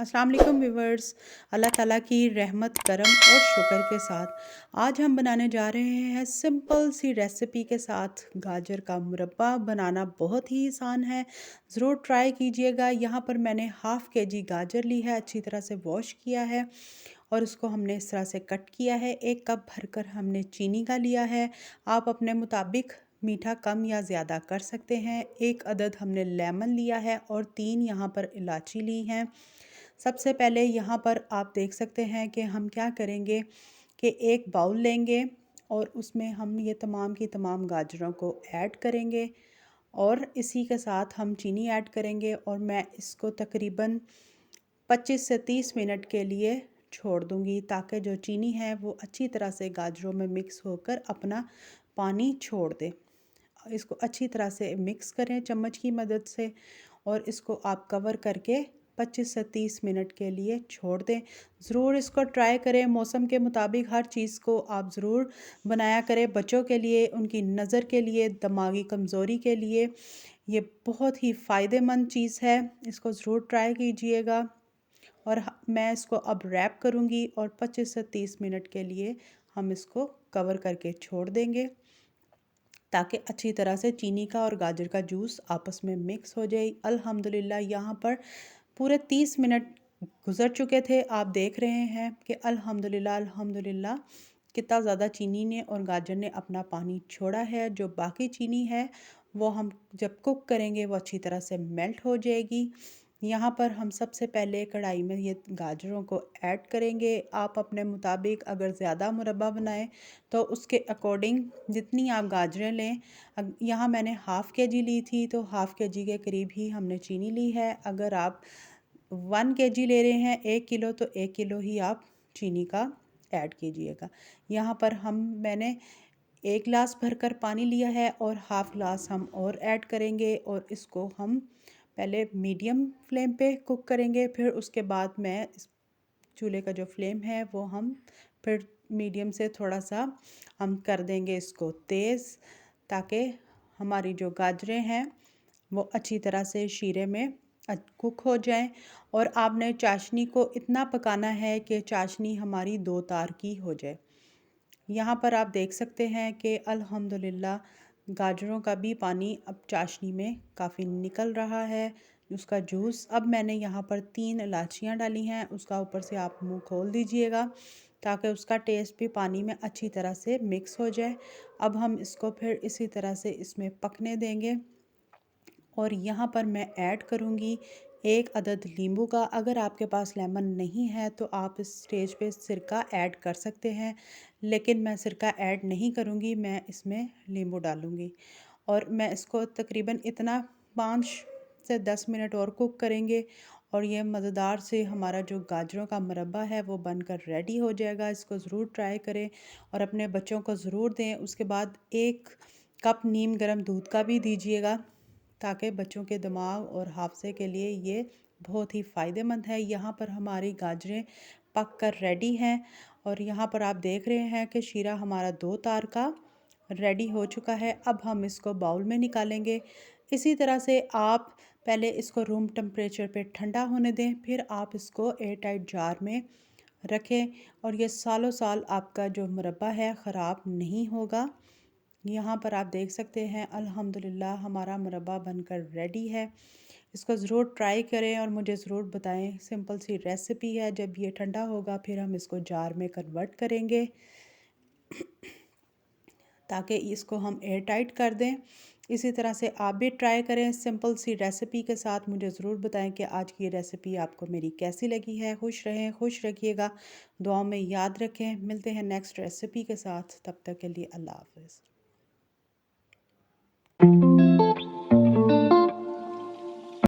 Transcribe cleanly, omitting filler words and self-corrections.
अस्सलाम वालेकुम व्यूवर्स। अल्लाह ताला की रहमत करम और शुक्र के साथ आज हम बनाने जा रहे हैं सिंपल सी रेसिपी के साथ गाजर का मुरब्बा। बनाना बहुत ही आसान है, ज़रूर ट्राई कीजिएगा। यहाँ पर मैंने हाफ़ केजी गाजर ली है, अच्छी तरह से वॉश किया है और उसको हमने इस तरह से कट किया है। 1 कप भरकर हमने चीनी का लिया है, आप अपने मुताबिक मीठा कम या ज़्यादा कर सकते हैं। 1 अदद हमने लेमन लिया है और 3 यहाँ पर इलायची ली हैं। सबसे पहले यहाँ पर आप देख सकते हैं कि हम क्या करेंगे कि एक बाउल लेंगे और उसमें हम ये तमाम की तमाम गाजरों को ऐड करेंगे और इसी के साथ हम चीनी ऐड करेंगे और मैं इसको तकरीबन 25 से 30 मिनट के लिए छोड़ दूँगी ताकि जो चीनी है वो अच्छी तरह से गाजरों में मिक्स होकर अपना पानी छोड़ दे। इसको अच्छी तरह से मिक्स करें चम्मच की मदद से और इसको आप कवर करके 25 से 30 मिनट के लिए छोड़ दें। ज़रूर इसको ट्राई करें, मौसम के मुताबिक हर चीज़ को आप ज़रूर बनाया करें। बच्चों के लिए, उनकी नज़र के लिए, दिमागी कमज़ोरी के लिए ये बहुत ही फ़ायदेमंद चीज़ है। इसको ज़रूर ट्राई कीजिएगा और मैं इसको अब रैप करूँगी और 25 से 30 मिनट के लिए हम इसको कवर करके छोड़ देंगे ताकि अच्छी तरह से चीनी का और गाजर का जूस आपस में मिक्स हो जाए। अल्हम्दुलिल्लाह यहाँ पर पूरे 30 मिनट गुज़र चुके थे। आप देख रहे हैं कि अल्हम्दुलिल्लाह अल्हम्दुलिल्लाह कितना ज़्यादा चीनी ने और गाजर ने अपना पानी छोड़ा है। जो बाकी चीनी है वो हम जब कुक करेंगे वो अच्छी तरह से मेल्ट हो जाएगी। यहाँ पर हम सबसे पहले कढ़ाई में ये गाजरों को ऐड करेंगे। आप अपने मुताबिक अगर ज़्यादा मुरब्बा बनाएं तो उसके अकॉर्डिंग जितनी आप गाजरें लें। यहाँ मैंने हाफ़ केजी ली थी तो हाफ़ केजी के करीब ही हमने चीनी ली है। अगर आप 1 केजी ले रहे हैं 1 किलो तो 1 किलो ही आप चीनी का ऐड कीजिएगा। यहाँ पर मैंने 1 गिलास भरकर पानी लिया है और हाफ़ गिलास हम और ऐड करेंगे और इसको हम पहले मीडियम फ्लेम पे कुक करेंगे। फिर उसके बाद मैं इस चूल्हे का जो फ्लेम है वो हम फिर मीडियम से थोड़ा सा हम कर देंगे इसको तेज़ ताकि हमारी जो गाजरें हैं वो अच्छी तरह से शीरे में कुक हो जाएं। और आपने चाशनी को इतना पकाना है कि चाशनी हमारी 2 तार की हो जाए। यहाँ पर आप देख सकते हैं कि अल्हम्दुलिल्लाह गाजरों का भी पानी अब चाशनी में काफ़ी निकल रहा है, उसका जूस। अब मैंने यहाँ पर 3 इलायचियाँ डाली हैं, उसका ऊपर से आप मुंह खोल दीजिएगा ताकि उसका टेस्ट भी पानी में अच्छी तरह से मिक्स हो जाए। अब हम इसको फिर इसी तरह से इसमें पकने देंगे और यहाँ पर मैं ऐड करूँगी 1 अदद नींबू का। अगर आपके पास लेमन नहीं है तो आप इस स्टेज पे सिरका ऐड कर सकते हैं, लेकिन मैं सिरका ऐड नहीं करूँगी, मैं इसमें नींबू डालूँगी। और मैं इसको तकरीबन इतना 5 से 10 मिनट और कुक करेंगे और ये मज़ेदार से हमारा जो गाजरों का मुरब्बा है वो बनकर रेडी हो जाएगा। इसको ज़रूर ट्राई करें और अपने बच्चों को ज़रूर दें। उसके बाद 1 कप नीम गर्म दूध का भी दीजिएगा ताकि बच्चों के दिमाग और हाफजे के लिए ये बहुत ही फ़ायदेमंद है। यहाँ पर हमारी गाजरें पक कर रेडी हैं और यहाँ पर आप देख रहे हैं कि शीरा हमारा 2 तार का रेडी हो चुका है। अब हम इसको बाउल में निकालेंगे। इसी तरह से आप पहले इसको रूम टेम्परेचर पे ठंडा होने दें, फिर आप इसको एयर टाइट जार में रखें और ये सालों साल आपका जो मुरब्बा है ख़राब नहीं होगा। यहाँ पर आप देख सकते हैं अल्हम्दुलिल्लाह हमारा मुरब्बा बनकर रेडी है। इसको ज़रूर ट्राई करें और मुझे ज़रूर बताएं। सिंपल सी रेसिपी है, जब ये ठंडा होगा फिर हम इसको जार में कन्वर्ट करेंगे ताकि इसको हम एयर टाइट कर दें। इसी तरह से आप भी ट्राई करें सिंपल सी रेसिपी के साथ। मुझे ज़रूर बताएं कि आज की ये रेसिपी आपको मेरी कैसी लगी है। खुश रहें, खुश रखिएगा, दुआओं में याद रखें। मिलते हैं नेक्स्ट रेसिपी के साथ, तब तक के लिए अल्लाह हाफ़िज़।